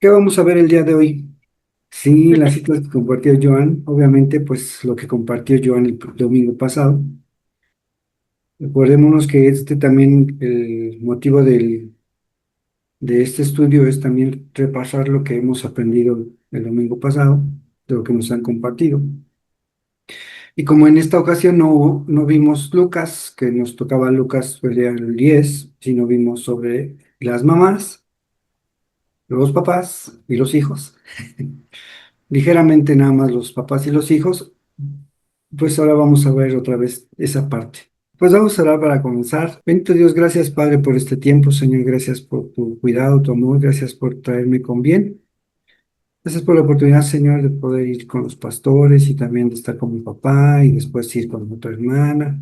¿Qué vamos a ver el día de hoy? Sí, las citas que compartió Joan, obviamente, pues lo que compartió Joan el domingo pasado. Recordémonos que este también, el motivo de este estudio es también repasar lo que hemos aprendido el domingo pasado, de lo que nos han compartido. Y como en esta ocasión no vimos Lucas, que nos tocaba Lucas pues, ya el 10, sino vimos sobre las mamás, los papás y los hijos. Ligeramente nada más los papás y los hijos. Pues ahora vamos a ver otra vez esa parte. Pues vamos a orar para comenzar. Bendito Dios, gracias Padre por este tiempo, Señor, gracias por tu cuidado, tu amor, gracias por traerme con bien. Gracias por la oportunidad, Señor, de poder ir con los pastores y también de estar con mi papá y después ir con otra hermana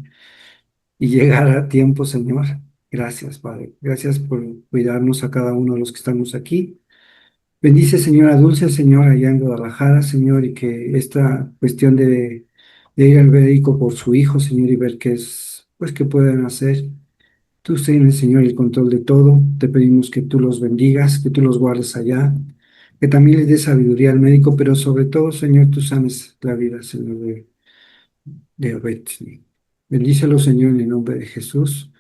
y llegar a tiempo, Señor. Gracias, Padre. Gracias por cuidarnos a cada uno de los que estamos aquí. Bendice, Señora Dulce, Señor, allá en Guadalajara, Señor, y que esta cuestión de ir al médico por su hijo, Señor, y ver qué es, pues, qué pueden hacer. Tú tienes, Señor, el control de todo. Te pedimos que tú los bendigas, que tú los guardes allá, que también les des sabiduría al médico, pero sobre todo, Señor, tú sanes la vida, Señor, de Obed. Bendícelo, Señor, en el nombre de Jesús.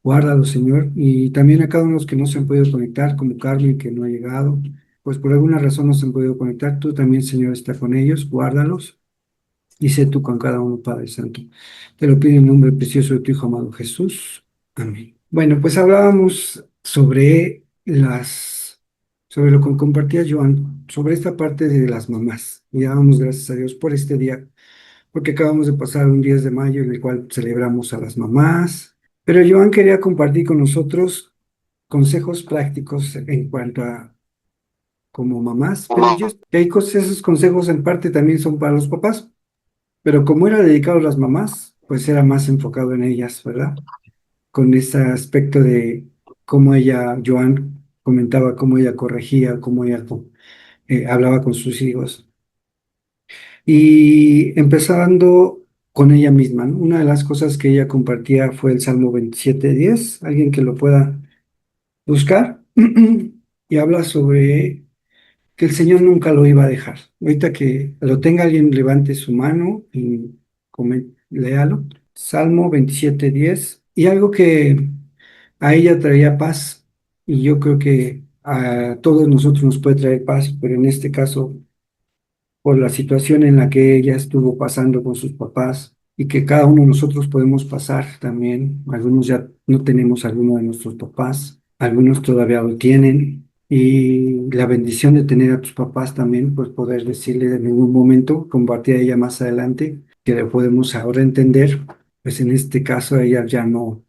Guárdalo, Señor, y también a cada uno de los que no se han podido conectar, como Carmen, que no ha llegado, pues por alguna razón no se han podido conectar. Tú también, Señor, está con ellos, guárdalos y sé tú con cada uno, Padre Santo. Te lo pido en el nombre precioso de tu Hijo amado Jesús. Amén. Bueno, pues hablábamos sobre lo que compartía Joan, sobre esta parte de las mamás. Y dábamos gracias a Dios por este día, porque acabamos de pasar un 10 de mayo en el cual celebramos a las mamás. Pero Joan quería compartir con nosotros consejos prácticos en cuanto a como mamás, pero yo que hay cosas, esos consejos en parte también son para los papás. Pero como era dedicado a las mamás, pues era más enfocado en ellas, ¿verdad? Con ese aspecto de cómo ella, Joan, comentaba cómo ella corregía, cómo ella hablaba con sus hijos. Y empezando con ella misma, ¿no? Una de las cosas que ella compartía fue el Salmo 27:10, alguien que lo pueda buscar, y habla sobre que el Señor nunca lo iba a dejar. Ahorita que lo tenga alguien, levante su mano y léalo. Salmo 27:10. Y algo que a ella traía paz, y yo creo que a todos nosotros nos puede traer paz, pero en este caso, por la situación en la que ella estuvo pasando con sus papás, y que cada uno de nosotros podemos pasar también. Algunos ya no tenemos alguno de nuestros papás, algunos todavía lo tienen. Y la bendición de tener a tus papás también, pues poder decirle en ningún momento, compartir a ella más adelante, que le podemos ahora entender, pues en este caso a ella ya no,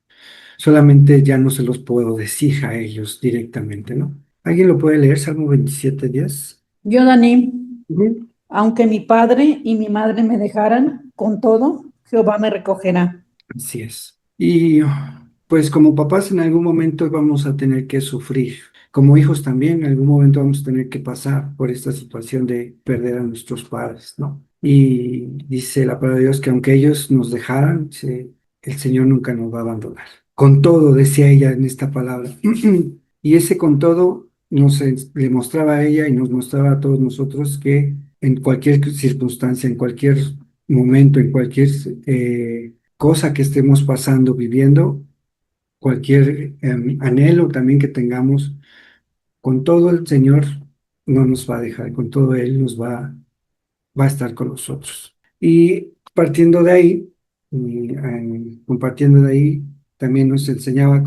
solamente ya no se los puedo decir a ellos directamente, ¿no? ¿Alguien lo puede leer, Salmo 27:10? Yo, Dani, Ujú. aunque mi padre y mi madre me dejaran, con todo, Jehová me recogerá. Así es. Y pues como papás en algún momento vamos a tener que sufrir. Como hijos también en algún momento vamos a tener que pasar por esta situación de perder a nuestros padres, ¿no? Y dice la palabra de Dios que aunque ellos nos dejaran, el Señor nunca nos va a abandonar. Con todo, decía ella en esta palabra. Y ese con todo le mostraba a ella y nos mostraba a todos nosotros que en cualquier circunstancia, en cualquier momento, en cualquier cosa que estemos pasando, viviendo, cualquier anhelo también que tengamos, con todo el Señor no nos va a dejar, con todo Él va a estar con nosotros. Y partiendo de ahí, compartiendo de ahí, también nos enseñaba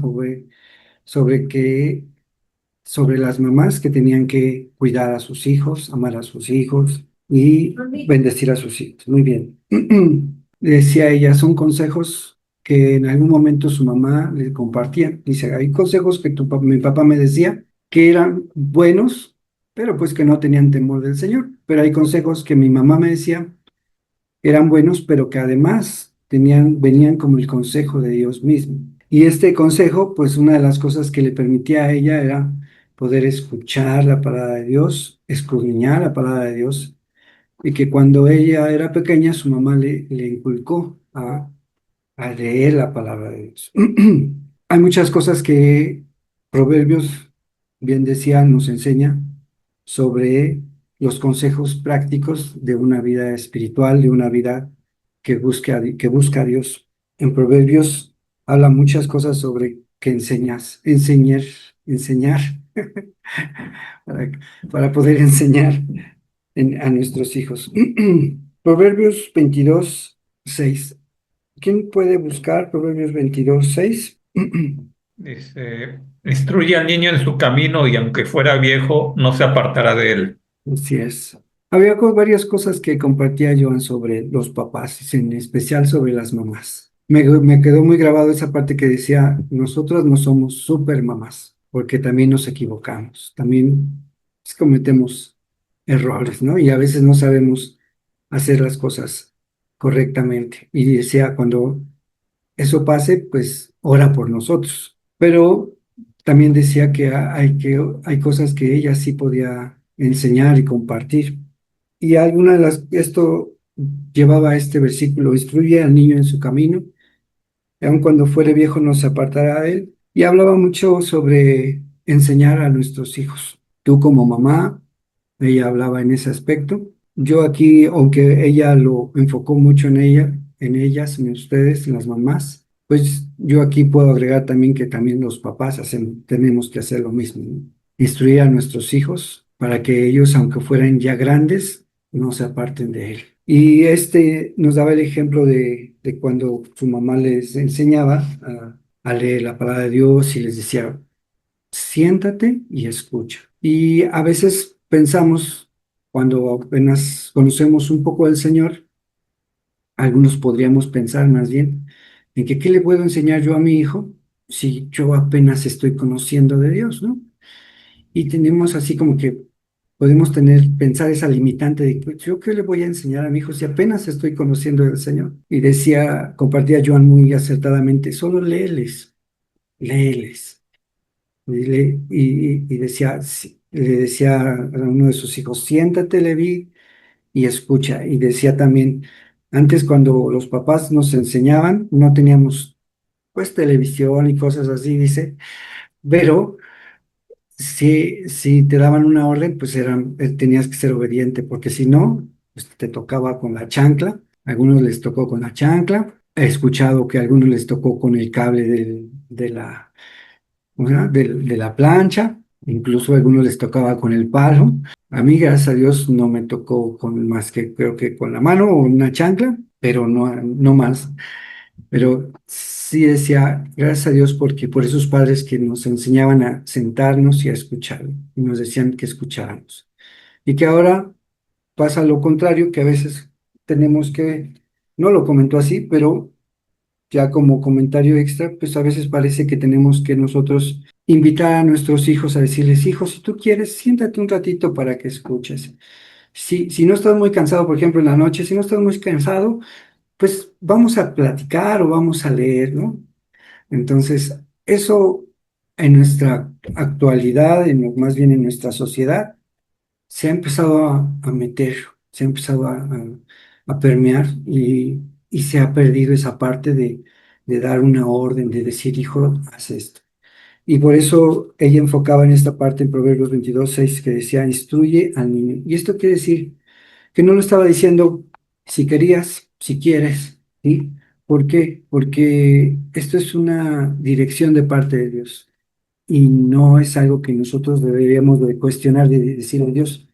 sobre que, sobre las mamás que tenían que cuidar a sus hijos, amar a sus hijos y bendecir a sus hijos. Muy bien. Decía ella, son consejos que en algún momento su mamá le compartía. Dice, hay consejos que mi papá me decía que eran buenos, pero pues que no tenían temor del Señor. Pero hay consejos que mi mamá me decía eran buenos, pero que además venían como el consejo de Dios mismo. Y este consejo, pues una de las cosas que le permitía a ella era poder escuchar la palabra de Dios, escudriñar la palabra de Dios, y que cuando ella era pequeña, su mamá le inculcó a leer la palabra de Dios. Hay muchas cosas que Proverbios, bien decía, nos enseña, sobre los consejos prácticos de una vida espiritual, de una vida que busca a Dios. En Proverbios habla muchas cosas sobre que enseñar para, para poder enseñar a nuestros hijos. Proverbios 22:6. ¿Quién puede buscar Proverbios 22:6? Dice, instruye al niño en su camino y aunque fuera viejo, no se apartará de él. Así es. Había varias cosas que compartía Joan sobre los papás, en especial sobre las mamás. Me quedó muy grabado esa parte que decía, nosotros no somos super mamás, porque también nos equivocamos, también cometemos errores, ¿no? Y a veces no sabemos hacer las cosas correctamente. Y decía, cuando eso pase, pues ora por nosotros. Pero también decía hay cosas que ella sí podía enseñar y compartir. Y esto llevaba a este versículo, instruye al niño en su camino, y aun cuando fuere viejo no se apartará de él. Y hablaba mucho sobre enseñar a nuestros hijos. Tú como mamá, ella hablaba en ese aspecto. Yo aquí, aunque ella lo enfocó mucho en ellas, en ustedes, en las mamás, pues yo aquí puedo agregar también que también los papás tenemos que hacer lo mismo, ¿no? Instruir a nuestros hijos para que ellos, aunque fueran ya grandes, no se aparten de él. Y este nos daba el ejemplo de cuando su mamá les enseñaba a leer la palabra de Dios y les decía, siéntate y escucha. Y a veces pensamos, cuando apenas conocemos un poco del Señor, algunos podríamos pensar más bien en que qué le puedo enseñar yo a mi hijo si yo apenas estoy conociendo de Dios, ¿no? Y tenemos así como que podemos pensar esa limitante de pues, yo qué le voy a enseñar a mi hijo si apenas estoy conociendo del Señor. Y compartía Joan muy acertadamente, solo léeles. Y decía, le decía a uno de sus hijos, siéntate, Leví, y escucha. Y decía también, antes cuando los papás nos enseñaban, no teníamos pues televisión y cosas así, dice, pero si te daban una orden, pues tenías que ser obediente, porque si no, pues te tocaba con la chancla. A algunos les tocó con la chancla. He escuchado que a algunos les tocó con el cable de la plancha, incluso a algunos les tocaba con el palo. A mí, gracias a Dios, no me tocó con más que creo que con la mano o una chancla, pero no más. Pero sí decía, gracias a Dios, porque por esos padres que nos enseñaban a sentarnos y a escuchar, y nos decían que escucháramos. Y que ahora pasa lo contrario, que a veces no lo comentó así, pero ya como comentario extra, pues a veces parece que tenemos que nosotros invitar a nuestros hijos a decirles, hijos, si tú quieres, siéntate un ratito para que escuches. Si no estás muy cansado, por ejemplo, en la noche, si no estás muy cansado, pues vamos a platicar o vamos a leer, ¿no? Entonces, eso en nuestra actualidad, más bien en nuestra sociedad, se ha empezado a meter, se ha empezado a permear y se ha perdido esa parte de dar una orden, de decir, hijo, haz esto. Y por eso ella enfocaba en esta parte en Proverbios 22:6 que decía, instruye al niño. Y esto quiere decir que no lo estaba diciendo si querías, si quieres, ¿sí? ¿Por qué? Porque esto es una dirección de parte de Dios y no es algo que nosotros deberíamos de cuestionar, de decirle a Dios,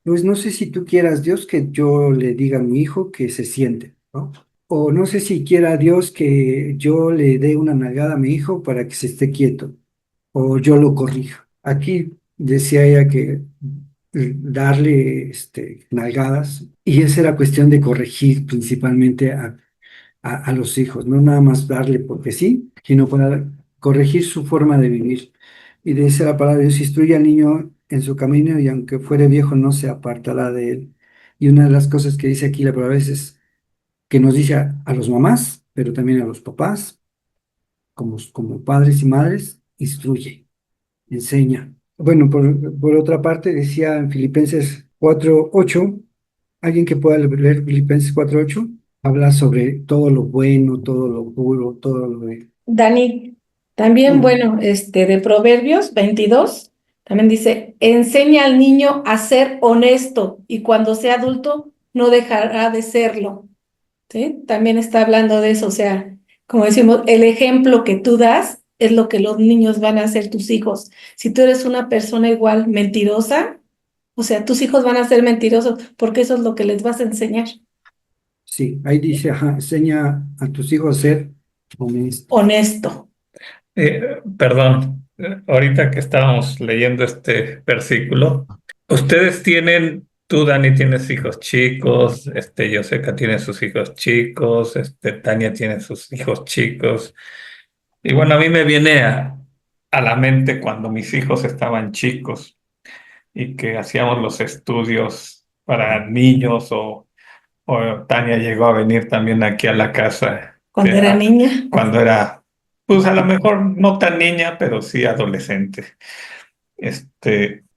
pues no sé si tú quieras, Dios, que yo le diga a mi hijo que se siente, ¿no? O no sé si quiera Dios que yo le dé una nalgada a mi hijo para que se esté quieto, o yo lo corrija. Aquí decía ella que darle nalgadas, y esa era cuestión de corregir principalmente a los hijos, no nada más darle porque sí, sino para corregir su forma de vivir. Y dice la palabra de Dios, instruye al niño en su camino y aunque fuere viejo no se apartará de él. Y una de las cosas que dice aquí la palabra es que nos dice a los mamás, pero también a los papás, como padres y madres, instruye, enseña. Bueno, por otra parte, decía en Filipenses 4:8, alguien que pueda leer Filipenses 4:8, habla sobre todo lo bueno, todo lo puro, todo lo de... Dani, también, bueno, de Proverbios 22, También dice, enseña al niño a ser honesto y cuando sea adulto no dejará de serlo. ¿Sí? También está hablando de eso, o sea, como decimos, el ejemplo que tú das es lo que los niños van a hacer tus hijos. Si tú eres una persona igual mentirosa, o sea, tus hijos van a ser mentirosos porque eso es lo que les vas a enseñar. Sí, ahí dice, ajá, enseña a tus hijos a ser honestos. Honesto. Perdón, ahorita que estábamos leyendo este versículo, ustedes tienen, tú Dani tienes hijos chicos, Yoseca tiene sus hijos chicos, Tania tiene sus hijos chicos, y bueno, a mí me viene a la mente cuando mis hijos estaban chicos y que hacíamos los estudios para niños o Tania llegó a venir también aquí a la casa Cuando era niña. cuando era, pues a lo mejor no tan niña, pero sí adolescente.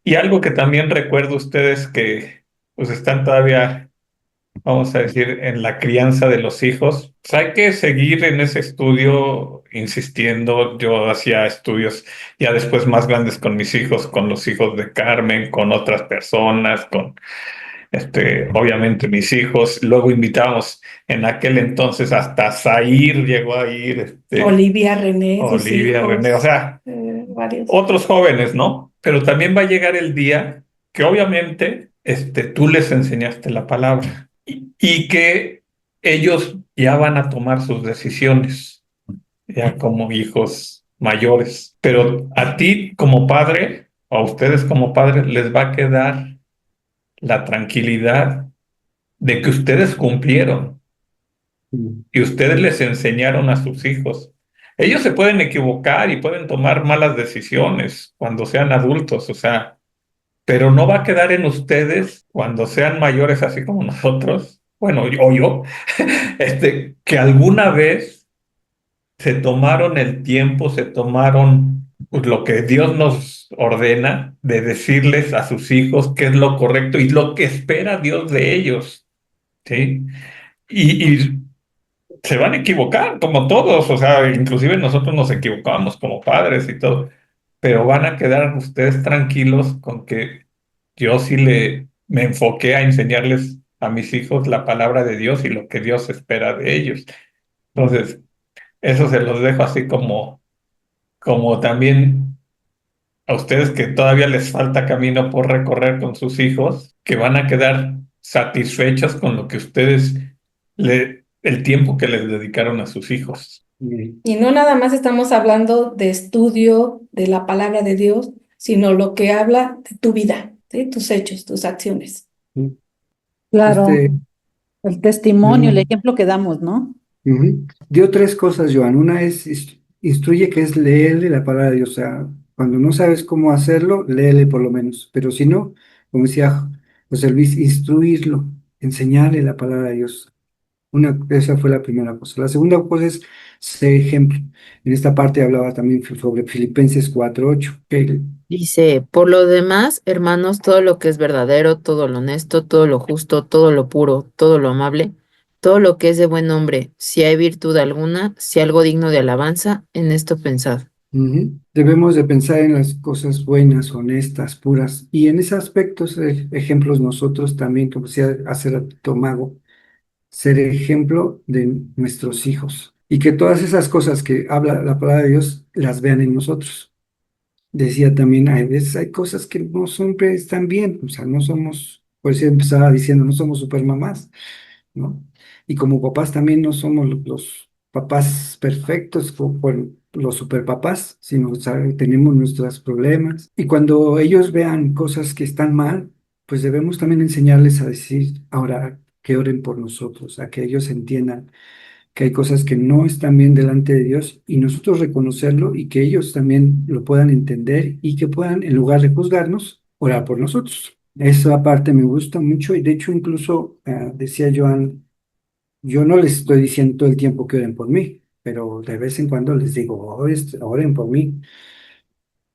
Y algo que también recuerdo ustedes que pues están todavía, vamos a decir, en la crianza de los hijos, pues hay que seguir en ese estudio insistiendo. Yo hacía estudios ya después más grandes con mis hijos, con los hijos de Carmen, con otras personas, con obviamente mis hijos. Luego invitábamos en aquel entonces hasta Zair llegó a ir, Olivia, René, sus Olivia, René, o hijos, sea, varios. otros jóvenes, ¿no? Pero también va a llegar el día que obviamente tú les enseñaste la palabra y que ellos ya van a tomar sus decisiones, ya como hijos mayores. Pero a ti como padre, o a ustedes como padres, les va a quedar la tranquilidad de que ustedes cumplieron Mm. y ustedes les enseñaron a sus hijos. Ellos se pueden equivocar y pueden tomar malas decisiones cuando sean adultos, o sea, pero no va a quedar en ustedes cuando sean mayores así como nosotros, bueno, o yo, que alguna vez se tomaron el tiempo, se tomaron pues, lo que Dios nos ordena de decirles a sus hijos qué es lo correcto y lo que espera Dios de ellos, ¿sí? Y se van a equivocar, como todos, o sea, inclusive nosotros nos equivocamos como padres y todo, pero van a quedar ustedes tranquilos con que yo sí me enfoqué a enseñarles a mis hijos la palabra de Dios y lo que Dios espera de ellos. Entonces, eso se los dejo así como también a ustedes que todavía les falta camino por recorrer con sus hijos, que van a quedar satisfechos con lo que ustedes, el tiempo que les dedicaron a sus hijos. Y no nada más estamos hablando de estudio de la palabra de Dios, sino lo que habla de tu vida, ¿sí? Tus hechos, tus acciones. Mm. Claro, Este, el testimonio, el mm, ejemplo que damos, ¿no? dio tres cosas, Joan. Una es instruye, que es leerle la palabra de Dios. O sea, cuando no sabes cómo hacerlo, léele por lo menos. Pero si no, como decía José Luis, instruirlo, enseñarle la palabra de Dios. Esa fue la primera cosa. La segunda cosa es ser ejemplo. En esta parte hablaba también sobre Filipenses 4:8, que Dice, por lo demás, hermanos, todo lo que es verdadero, todo lo honesto, todo lo justo, todo lo puro, todo lo amable, todo lo que es de buen nombre, si hay virtud alguna, si algo digno de alabanza, en esto pensad. debemos de pensar en las cosas buenas, honestas, puras. Y en ese aspecto, ser ejemplos nosotros también, como decía hace ratito Mago, ser ejemplo de nuestros hijos. Y que todas esas cosas que habla la palabra de Dios las vean en nosotros. Decía también, hay veces hay cosas que no siempre están bien, o sea, no somos, por eso empezaba diciendo, no somos supermamás, ¿no? Y como papás también no somos los papás perfectos, bueno, los superpapás, sino tenemos nuestros problemas. Y cuando ellos vean cosas que están mal, pues debemos también enseñarles a decir, ahora, que oren por nosotros, a que ellos entiendan que hay cosas que no están bien delante de Dios y nosotros reconocerlo y que ellos también lo puedan entender y que puedan, en lugar de juzgarnos, orar por nosotros. Esa parte me gusta mucho y de hecho incluso decía Joan, yo no les estoy diciendo todo el tiempo que oren por mí, pero de vez en cuando les digo, oren por mí.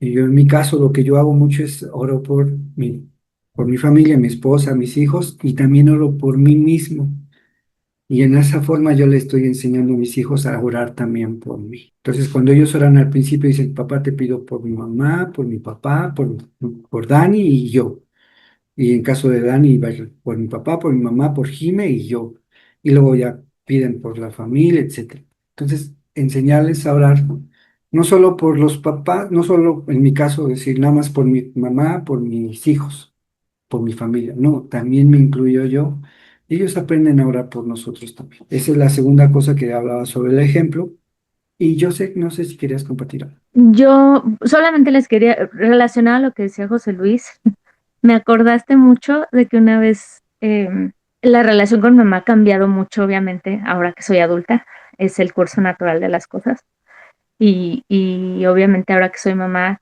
Y yo en mi caso lo que yo hago mucho es oro por mi familia, mi esposa, mis hijos y también oro por mí mismo. Y en esa forma yo le estoy enseñando a mis hijos a orar también por mí. Entonces, cuando ellos oran al principio, dicen, papá, te pido por mi mamá, por mi papá, por Dani y yo. Y en caso de Dani, va a ser por mi papá, por mi mamá, por Jime y yo. Y luego ya piden por la familia, etcétera. Entonces, enseñarles a orar, no solo por los papás, no solo en mi caso decir nada más por mi mamá, por mis hijos, por mi familia. No, también me incluyo yo. Ellos aprenden a orar por nosotros también. Esa es la segunda cosa que hablaba sobre el ejemplo. Y yo sé, no sé si querías compartir algo. Yo solamente les quería, relacionado a lo que decía José Luis, me acordaste mucho de que una vez la relación con mamá ha cambiado mucho, obviamente, ahora que soy adulta, es el curso natural de las cosas. Y obviamente ahora que soy mamá,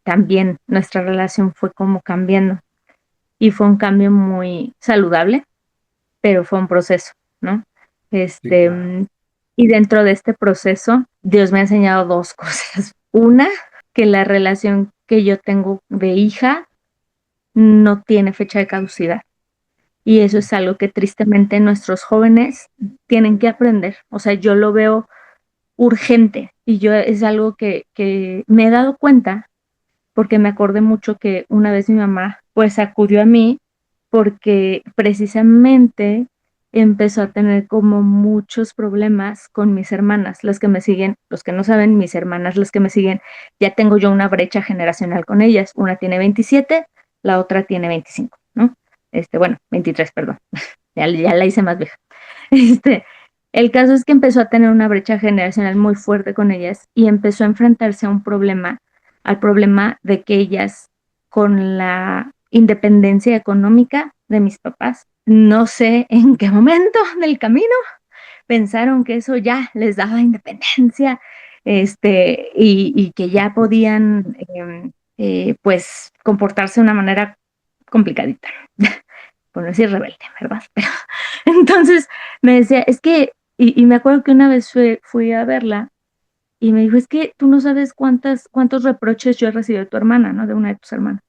también nuestra relación fue como cambiando. Y fue un cambio muy saludable, pero fue un proceso, ¿no? Sí, Este, claro. y dentro de este proceso, Dios me ha enseñado dos cosas. Una, que la relación que yo tengo de hija no tiene fecha de caducidad. Y eso es algo que tristemente nuestros jóvenes tienen que aprender. O sea, yo lo veo urgente y yo es algo que me he dado cuenta porque me acordé mucho que una vez mi mamá pues acudió a mí porque precisamente empezó a tener como muchos problemas con mis hermanas, las que me siguen, los que no saben, mis hermanas, las que me siguen, ya tengo yo una brecha generacional con ellas, una tiene 27, la otra tiene 25, ¿no? Bueno, 23, perdón, ya la hice más vieja. Este, el caso es que empezó a tener una brecha generacional muy fuerte con ellas y empezó a enfrentarse a un problema, al problema de que ellas, con la independencia económica de mis papás, no sé en qué momento del camino pensaron que eso ya les daba independencia, y que ya podían, pues, comportarse de una manera complicadita, por no decir rebelde, ¿verdad? Pero, entonces me decía, es que, y me acuerdo que una vez fui a verla y me dijo, es que tú no sabes cuántos reproches yo he recibido de tu hermana, ¿no? De una de tus hermanas.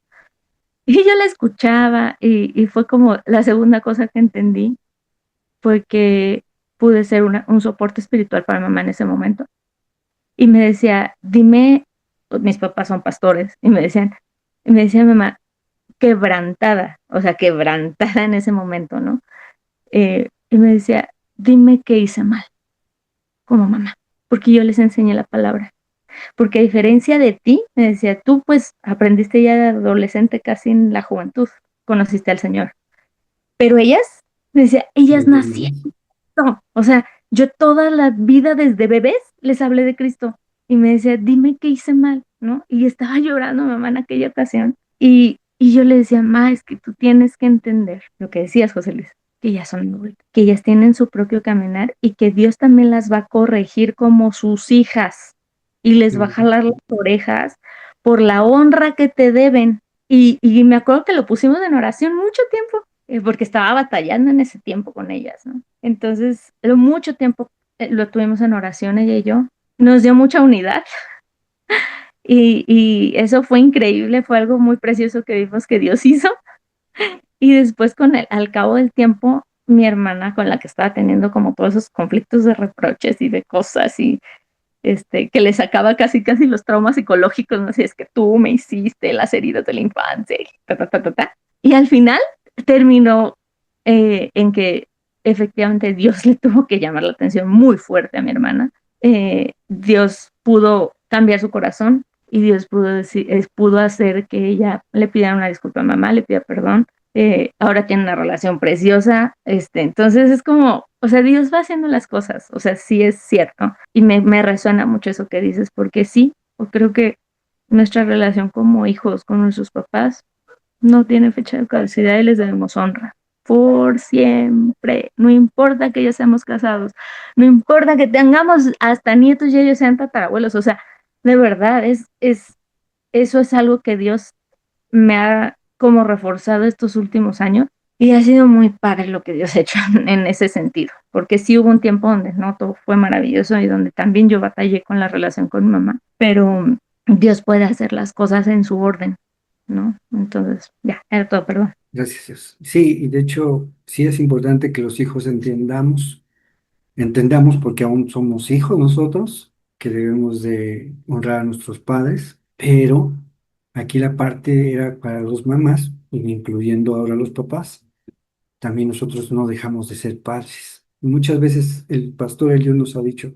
Y yo la escuchaba y fue como la segunda cosa que entendí, fue que pude ser un soporte espiritual para mamá en ese momento. Y me decía, dime, mis papás son pastores, y me decía mamá, quebrantada, o sea, quebrantada en ese momento, ¿no? Y me decía, dime qué hice mal, como mamá, porque yo les enseñé la palabra. Porque a diferencia de ti, me decía, tú pues aprendiste ya de adolescente, casi en la juventud, conociste al Señor. Pero ellas, me decía, ellas Desde nacieron, niños. o sea, yo toda la vida desde bebés les hablé de Cristo. Y me decía, dime qué hice mal, ¿no? Y estaba llorando mamá en aquella ocasión. Y yo le decía, ma, es que tú tienes que entender lo que decías, José Luis, que ellas son adultas, que ellas tienen su propio caminar y que Dios también las va a corregir como sus hijas y les va a jalar las orejas por la honra que te deben. Y me acuerdo que lo pusimos en oración mucho tiempo, porque estaba batallando en ese tiempo con ellas, ¿no? Entonces, mucho tiempo lo tuvimos en oración ella y yo. Nos dio mucha unidad y eso fue increíble, fue algo muy precioso que vimos que Dios hizo. Y después al cabo del tiempo, mi hermana con la que estaba teniendo como todos esos conflictos de reproches y de cosas y que le sacaba casi los traumas psicológicos, no sé, es que tú me hiciste las heridas de la infancia, y ta, ta, ta, ta, ta. Y al final terminó en que efectivamente Dios le tuvo que llamar la atención muy fuerte a mi hermana. Dios pudo cambiar su corazón y Dios pudo hacer que ella le pidiera una disculpa a mamá, le pida perdón. Ahora tiene una relación preciosa, entonces es como, o sea, Dios va haciendo las cosas, o sea, sí es cierto, y me resuena mucho eso que dices, porque sí, yo creo que nuestra relación como hijos con nuestros papás no tiene fecha de caducidad y les debemos honra por siempre, no importa que ya seamos casados, no importa que tengamos hasta nietos y ellos sean tatarabuelos, o sea, de verdad, eso es algo que Dios me ha como reforzado estos últimos años y ha sido muy padre lo que Dios ha hecho en ese sentido, porque sí hubo un tiempo donde no todo fue maravilloso y donde también yo batallé con la relación con mi mamá, pero Dios puede hacer las cosas en su orden ¿no? Entonces, ya, era todo, perdón. Gracias, Dios. Sí, y de hecho, sí es importante que los hijos entendamos porque aún somos hijos nosotros, que debemos de honrar a nuestros padres, pero aquí la parte era para los mamás, incluyendo ahora los papás. También nosotros no dejamos de ser padres. Muchas veces el pastor Dios nos ha dicho,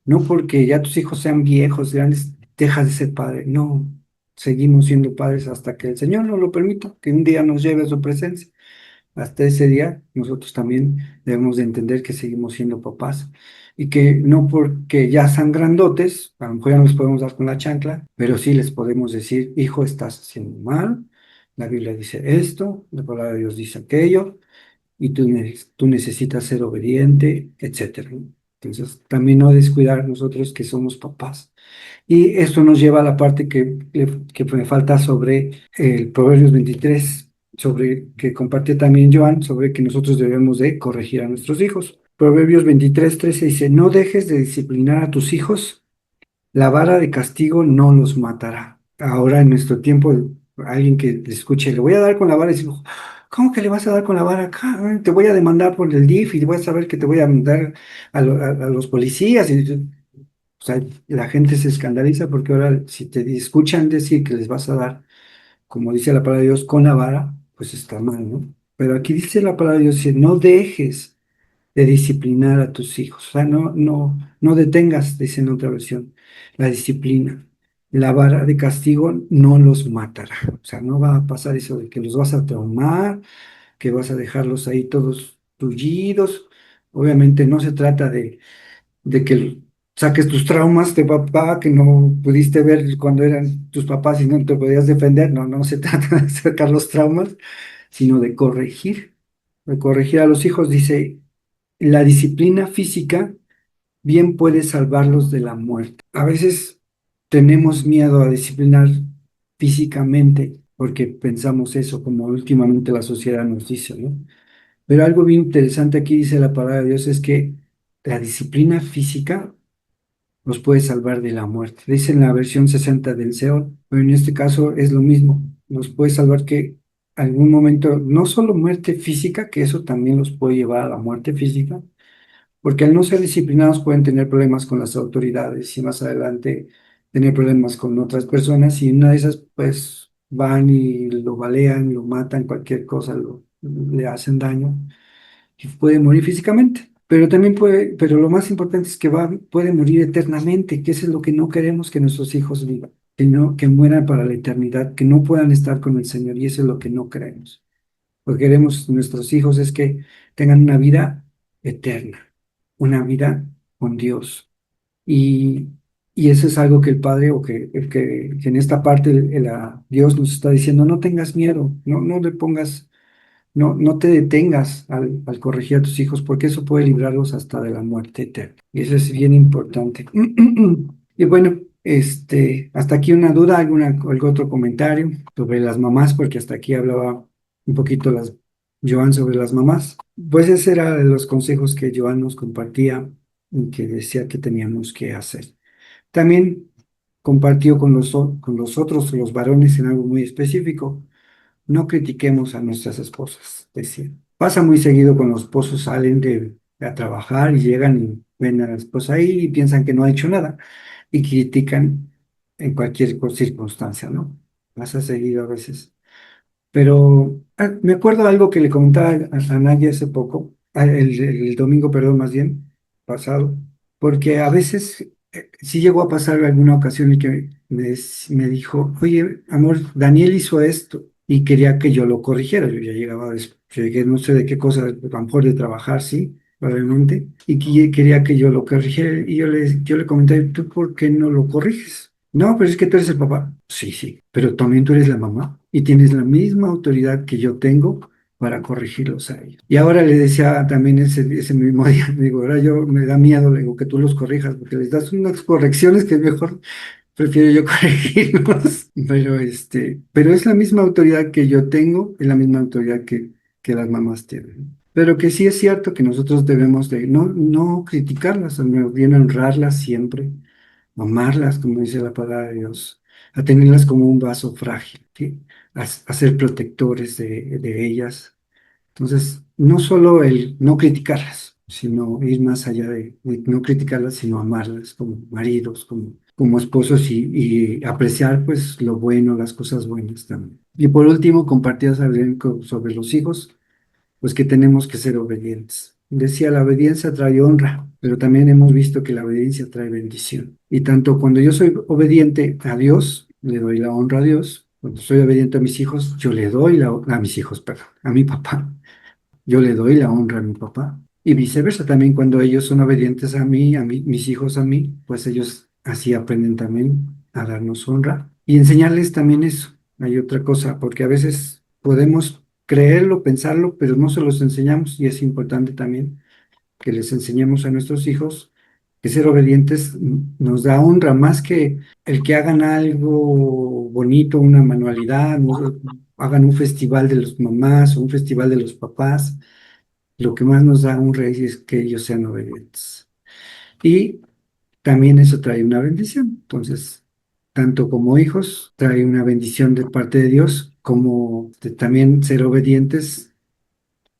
no porque ya tus hijos sean viejos, grandes, dejas de ser padre. No, seguimos siendo padres hasta que el Señor nos lo permita, que un día nos lleve a su presencia. Hasta ese día, nosotros también debemos de entender que seguimos siendo papás y que no porque ya sean grandotes, a lo mejor ya no les podemos dar con la chancla, pero sí les podemos decir, hijo, estás haciendo mal, la Biblia dice esto, la palabra de Dios dice aquello, y tú necesitas ser obediente, etcétera, ¿no? Entonces, también no descuidar nosotros que somos papás. Y esto nos lleva a la parte que me falta sobre el Proverbios 23, sobre que compartió también Joan, sobre que nosotros debemos de corregir a nuestros hijos. Proverbios 23:13 dice, no dejes de disciplinar a tus hijos, la vara de castigo no los matará. Ahora en nuestro tiempo, alguien que te escuche, le voy a dar con la vara y dice, ¿cómo que le vas a dar con la vara acá? Te voy a demandar por el DIF y voy a saber que te voy a mandar a los policías. O sea, la gente se escandaliza porque ahora si te escuchan decir que les vas a dar, como dice la palabra de Dios, con la vara, pues está mal, ¿no? Pero aquí dice la palabra de Dios, dice, no dejes de disciplinar a tus hijos. O sea, no detengas, dice en otra versión, la disciplina. La vara de castigo no los matará. O sea, no va a pasar eso de que los vas a traumar, que vas a dejarlos ahí todos tullidos. Obviamente no se trata de que saques tus traumas de papá que no pudiste ver cuando eran tus papás y no te podías defender. No se trata de sacar los traumas, sino de corregir a los hijos. Dice, la disciplina física bien puede salvarlos de la muerte. A veces tenemos miedo a disciplinar físicamente porque pensamos eso, como últimamente la sociedad nos dice, ¿no? Pero algo bien interesante aquí dice la palabra de Dios es que la disciplina física nos puede salvar de la muerte. Dice en la versión 60 del Seol, pero en este caso es lo mismo. Nos puede salvar que algún momento, no solo muerte física, que eso también los puede llevar a la muerte física, porque al no ser disciplinados pueden tener problemas con las autoridades y más adelante tener problemas con otras personas y una de esas pues van y lo balean, lo matan, cualquier cosa, le hacen daño y puede morir físicamente. Pero también pero lo más importante es que puede morir eternamente, que eso es lo que no queremos que nuestros hijos vivan, que no, que mueran para la eternidad, que no puedan estar con el Señor, y eso es lo que no queremos. Lo que queremos nuestros hijos es que tengan una vida eterna, una vida con Dios. Y, y eso es algo que el Padre, o que en esta parte Dios nos está diciendo, no tengas miedo, no le pongas, no te detengas al corregir a tus hijos, porque eso puede librarlos hasta de la muerte eterna. Y eso es bien importante. Y bueno, hasta aquí una duda, algún otro comentario sobre las mamás, porque hasta aquí hablaba un poquito Joan sobre las mamás. Pues ese era de los consejos que Joan nos compartía y que decía que teníamos que hacer. También compartió con los otros, los varones, en algo muy específico. No critiquemos a nuestras esposas, decía. Pasa muy seguido cuando los esposos salen a trabajar y llegan y ven a la esposa ahí y piensan que no ha hecho nada y critican en cualquier circunstancia, ¿no? Pasa seguido a veces. Pero me acuerdo algo que le comentaba a Naya hace poco, el domingo, perdón, más bien, pasado, porque a veces sí llegó a pasar alguna ocasión y que me dijo, oye, amor, Daniel hizo esto y quería que yo lo corrigiera. Yo ya llegaba, llegué no sé de qué cosa, a lo mejor de trabajar, sí, probablemente, y quería que yo lo corrigiera. Y yo le comenté, ¿tú por qué no lo corriges? No, pero es que tú eres el papá. Sí, sí, pero también tú eres la mamá y tienes la misma autoridad que yo tengo para corregirlos a ellos. Y ahora le decía también ese mismo día, digo, ahora yo me da miedo, le digo, que tú los corrijas, porque les das unas correcciones que mejor prefiero yo corregirlos. Pero es la misma autoridad que yo tengo, es la misma autoridad que las mamás tienen. Pero que sí es cierto que nosotros debemos de no criticarlas, sino bien honrarlas siempre, amarlas, como dice la palabra de Dios, a tenerlas como un vaso frágil, ¿sí? a ser protectores de ellas. Entonces, no solo el no criticarlas, sino ir más allá de no criticarlas, sino amarlas como maridos, como esposos y apreciar pues lo bueno, las cosas buenas también. Y por último, compartías sobre los hijos, pues que tenemos que ser obedientes. Decía, la obediencia trae honra, pero también hemos visto que la obediencia trae bendición. Y tanto cuando yo soy obediente a Dios, le doy la honra a Dios. Cuando soy obediente a mis hijos, yo le doy a mis hijos, perdón, a mi papá. Yo le doy la honra a mi papá. Y viceversa, también cuando ellos son obedientes a mí, mis hijos a mí, pues ellos así aprenden también a darnos honra y enseñarles también eso. Hay otra cosa, porque a veces podemos creerlo, pensarlo, pero no se los enseñamos y es importante también que les enseñemos a nuestros hijos que ser obedientes nos da honra más que el que hagan algo bonito, una manualidad, ¿no? Hagan un festival de los mamás o un festival de los papás. Lo que más nos da honra es que ellos sean obedientes. Y también eso trae una bendición. Entonces, tanto como hijos, trae una bendición de parte de Dios, como también ser obedientes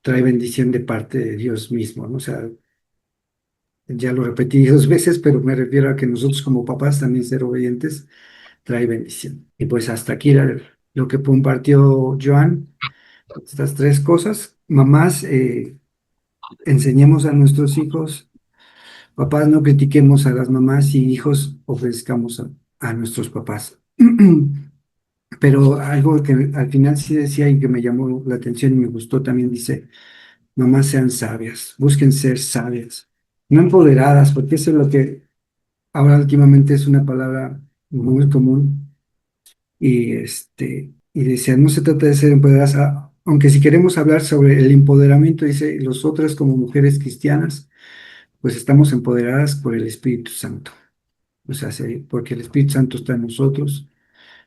trae bendición de parte de Dios mismo, ¿no? O sea, ya lo repetí 2 veces, pero me refiero a que nosotros como papás también ser obedientes trae bendición. Y pues hasta aquí lo que compartió Joan, estas 3 cosas. Mamás, enseñemos a nuestros hijos. Papás, no critiquemos a las mamás y hijos, obedezcamos a nuestros papás. Pero algo que al final sí decía y que me llamó la atención y me gustó también dice, mamás sean sabias, busquen ser sabias, no empoderadas, porque eso es lo que ahora últimamente es una palabra muy común y decía, no se trata de ser empoderadas, aunque si queremos hablar sobre el empoderamiento, dice, los otras como mujeres cristianas, pues estamos empoderadas por el Espíritu Santo. O sea, porque el Espíritu Santo está en nosotros,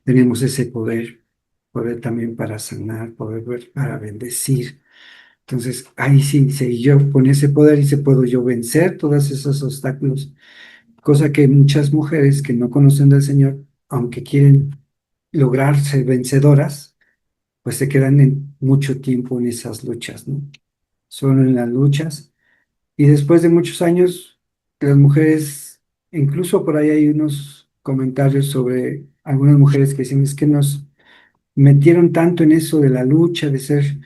tenemos ese poder también para sanar, para bendecir. Entonces, ahí sí, dice, y yo con ese poder dice, puedo yo vencer todos esos obstáculos, cosa que muchas mujeres que no conocen del Señor, aunque quieren lograr ser vencedoras, pues se quedan en mucho tiempo en esas luchas, ¿no? Solo en las luchas. Y después de muchos años, las mujeres, incluso por ahí hay unos comentarios sobre algunas mujeres que dicen, es que nos metieron tanto en eso de la lucha, de ser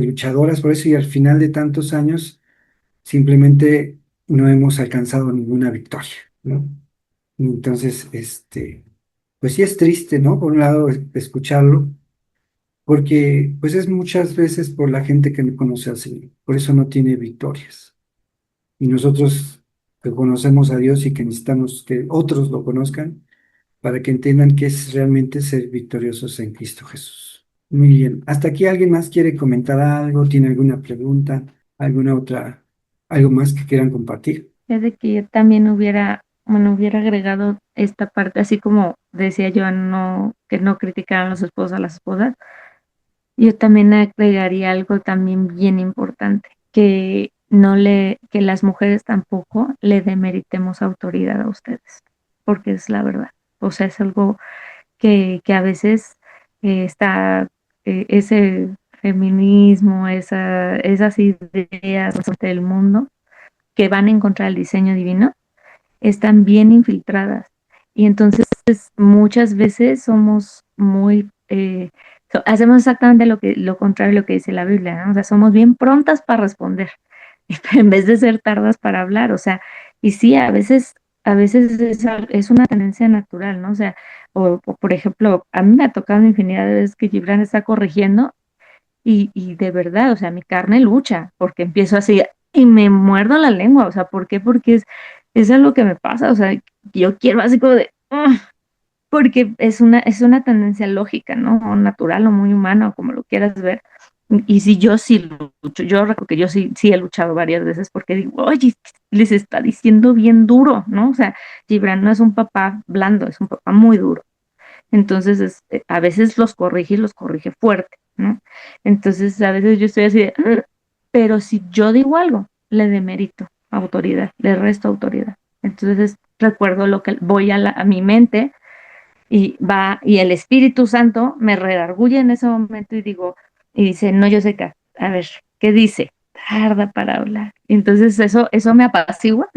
luchadoras, por eso y al final de tantos años simplemente no hemos alcanzado ninguna victoria, ¿no? Entonces, pues sí es triste, ¿no? Por un lado, escucharlo, porque pues es muchas veces por la gente que no conoce al Señor, por eso no tiene victorias. Y nosotros que conocemos a Dios y que necesitamos que otros lo conozcan para que entiendan qué es realmente ser victoriosos en Cristo Jesús. Muy bien. ¿Hasta aquí alguien más quiere comentar algo? ¿Tiene alguna pregunta? ¿Alguna otra? ¿Algo más que quieran compartir? Es de que yo también hubiera agregado esta parte, así como decía yo, no, que no criticaran los esposos a las esposas. Yo también agregaría algo también bien importante, que las mujeres tampoco le demeritemos autoridad a ustedes, porque es la verdad. O sea, es algo que a veces está ese feminismo, esas ideas del mundo que van en contra del diseño divino, están bien infiltradas. Y entonces muchas veces somos hacemos exactamente lo contrario de lo que dice la Biblia, ¿no? O sea, somos bien prontas para responder, en vez de ser tardas para hablar, o sea, y sí, a veces es una tendencia natural, ¿no? O sea, o por ejemplo, a mí me ha tocado infinidad de veces que Gibran está corrigiendo y de verdad, o sea, mi carne lucha, porque empiezo así y me muerdo la lengua, o sea, ¿por qué? Porque es lo que me pasa, o sea, yo quiero así como de, "Ugh", porque es una tendencia lógica, ¿no? O natural o muy humana, o como lo quieras ver. Y si yo sí lucho, yo recuerdo que yo sí he luchado varias veces porque digo, oye, les está diciendo bien duro, ¿no? O sea, Gibran no es un papá blando, es un papá muy duro. Entonces, a veces los corrige y los corrige fuerte, ¿no? Entonces, a veces yo estoy así de, "Ugh", pero si yo digo algo, le demerito autoridad, le resto autoridad. Entonces, recuerdo lo que voy a mi mente Y va, y el Espíritu Santo me redarguye en ese momento y dice, no, yo sé que, a ver, ¿qué dice? Tarda para hablar. Entonces eso me apacigua,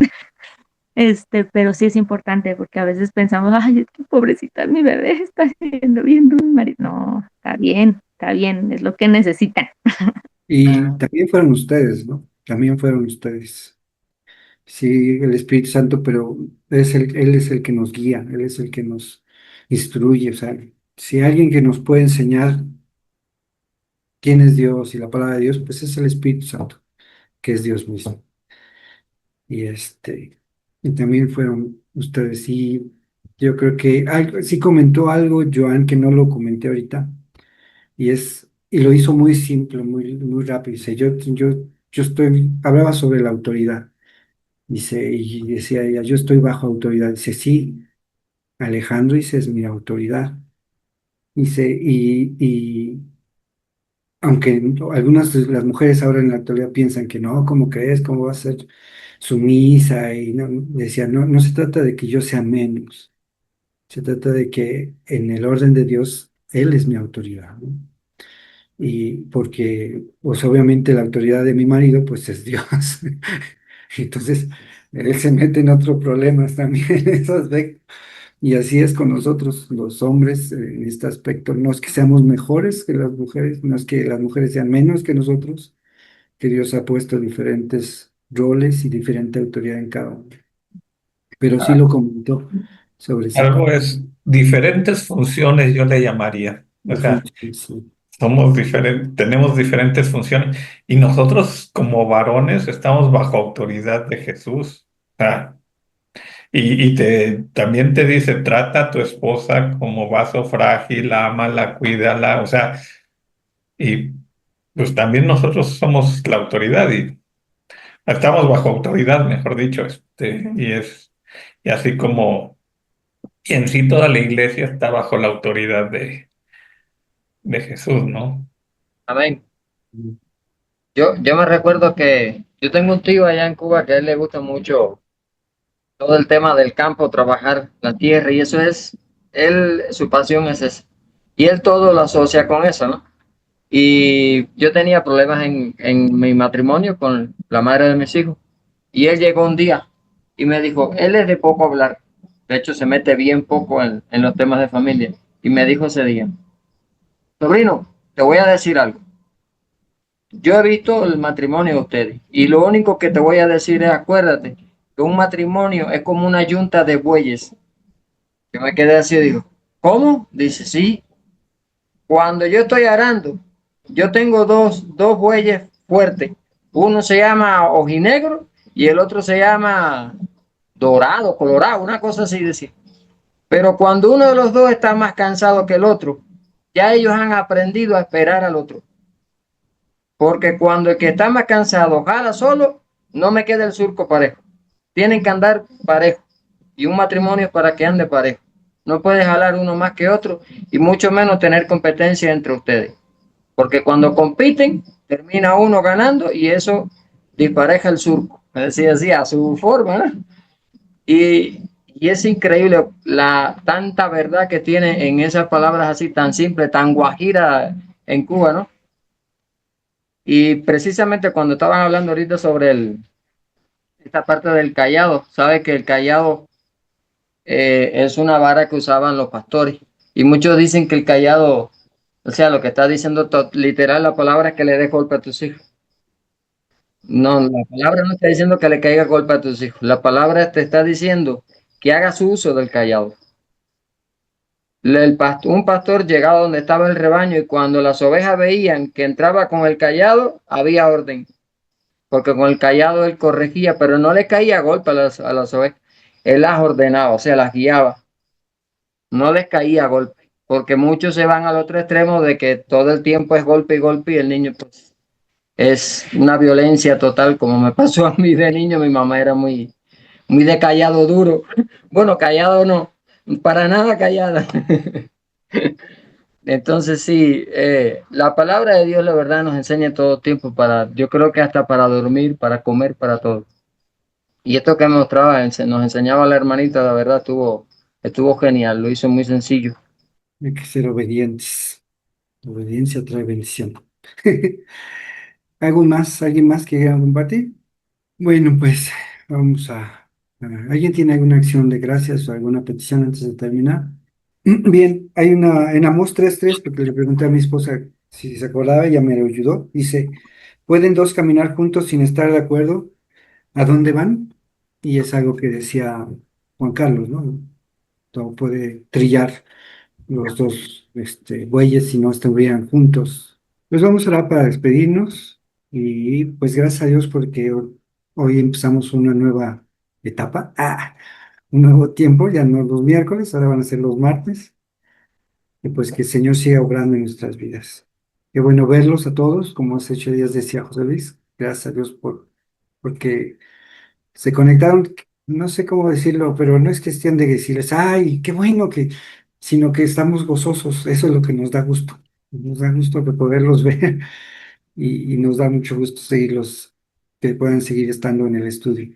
pero sí es importante porque a veces pensamos, ay, es que pobrecita mi bebé está viendo mi marido. No, está bien, es lo que necesitan. Y también fueron ustedes, ¿no? También fueron ustedes. Sí, el Espíritu Santo, pero Él es el que nos guía, Él es el que nos instruye. O sea, si hay alguien que nos puede enseñar quién es Dios y la palabra de Dios, pues es el Espíritu Santo, que es Dios mismo. Y y también fueron ustedes. Y yo creo que sí comentó algo, Joan, que no lo comenté ahorita, y lo hizo muy simple, muy rápido. Dice, hablaba sobre la autoridad. Dice, y decía ella, yo estoy bajo autoridad. Dice, sí, Alejandro, dice, es mi autoridad. Dice, y aunque algunas de las mujeres ahora en la actualidad piensan que no, ¿cómo crees? ¿Cómo va a ser sumisa? Y no, decía, no, no se trata de que yo sea menos, se trata de que en el orden de Dios, Él es mi autoridad, ¿no? Y porque, pues obviamente la autoridad de mi marido, pues es Dios. Entonces, él se mete en otros problemas también en ese aspecto. Y así es con nosotros, los hombres, en este aspecto. No es que seamos mejores que las mujeres, no es que las mujeres sean menos que nosotros, que Dios ha puesto diferentes roles y diferente autoridad en cada uno. Pero sí lo comentó sobre esa Algo parte. es diferentes funciones, yo le llamaría. O La sea, función, sí. somos diferentes, tenemos diferentes funciones y nosotros como varones estamos bajo autoridad de Jesús. O sea, también te dice, trata a tu esposa como vaso frágil, ámala, cuídala. O sea, y pues también nosotros somos la autoridad y estamos bajo autoridad, mejor dicho, y así como, y en sí toda la iglesia está bajo la autoridad de Jesús, ¿no? Amén. Yo me recuerdo que yo tengo un tío allá en Cuba que a él le gusta mucho todo el tema del campo, trabajar la tierra, y eso es, su pasión es esa. Y él todo lo asocia con eso, ¿no? Y yo tenía problemas en mi matrimonio con la madre de mis hijos. Y él llegó un día y me dijo, él es de poco hablar. De hecho, se mete bien poco en los temas de familia. Y me dijo ese día, sobrino, te voy a decir algo. Yo he visto el matrimonio de ustedes y lo único que te voy a decir es, acuérdate que un matrimonio es como una yunta de bueyes. Yo me quedé así y digo, ¿cómo? Dice, sí, cuando yo estoy arando, yo tengo dos bueyes fuertes. Uno se llama ojinegro y el otro se llama dorado, colorado, una cosa así decir. Pero cuando uno de los dos está más cansado que el otro, ya ellos han aprendido a esperar al otro. Porque cuando el que está más cansado jala solo, no me queda el surco parejo. Tienen que andar parejo. Y un matrimonio es para que ande parejo. No puede jalar uno más que otro y mucho menos tener competencia entre ustedes. Porque cuando compiten, termina uno ganando y eso dispareja el surco. Es decir, así a su forma, ¿no? Y es increíble la tanta verdad que tiene en esas palabras así tan simples, tan guajira en Cuba, ¿no? Y precisamente cuando estaban hablando ahorita sobre esta parte del cayado, sabe que el cayado es una vara que usaban los pastores. Y muchos dicen que el cayado, o sea, lo que está diciendo literal la palabra es que le des golpe a tus hijos. No, la palabra no está diciendo que le caiga golpe a tus hijos. La palabra te está diciendo que hagas uso del cayado. Un pastor llegaba donde estaba el rebaño y cuando las ovejas veían que entraba con el cayado, había orden. Porque con el cayado él corregía, pero no le caía golpe a las ovejas. Él las ordenaba, o sea, las guiaba. No les caía golpe. Porque muchos se van al otro extremo de que todo el tiempo es golpe y golpe y el niño pues es una violencia total, como me pasó a mí de niño. Mi mamá era muy de callado duro. Bueno, callado no, para nada callada. Entonces sí, la palabra de Dios la verdad nos enseña todo tiempo yo creo que hasta para dormir, para comer, para todo. Y esto que mostraba, nos enseñaba la hermanita, la verdad estuvo estuvo genial, lo hizo muy sencillo. Hay que ser obedientes. Obediencia trae bendición. ¿Algo más? ¿Alguien más que quiera compartir? Bueno, pues vamos ¿alguien tiene alguna acción de gracias o alguna petición antes de terminar? Bien, hay en Amós 3:3, porque le pregunté a mi esposa si se acordaba, ella me lo ayudó. Dice, ¿pueden dos caminar juntos sin estar de acuerdo a dónde van? Y es algo que decía Juan Carlos, ¿no? Todo puede trillar los dos bueyes si no estuvieran juntos. Pues vamos a orar para despedirnos y pues gracias a Dios porque hoy empezamos una nueva etapa, un nuevo tiempo, ya no los miércoles, ahora van a ser los martes, y pues que el Señor siga obrando en nuestras vidas. Qué bueno verlos a todos, como hace 8 días decía José Luis, gracias a Dios porque se conectaron, no sé cómo decirlo, pero no es cuestión de decirles, ay, qué bueno sino que estamos gozosos, eso es lo que nos da gusto de poderlos ver y nos da mucho gusto seguirlos, que puedan seguir estando en el estudio.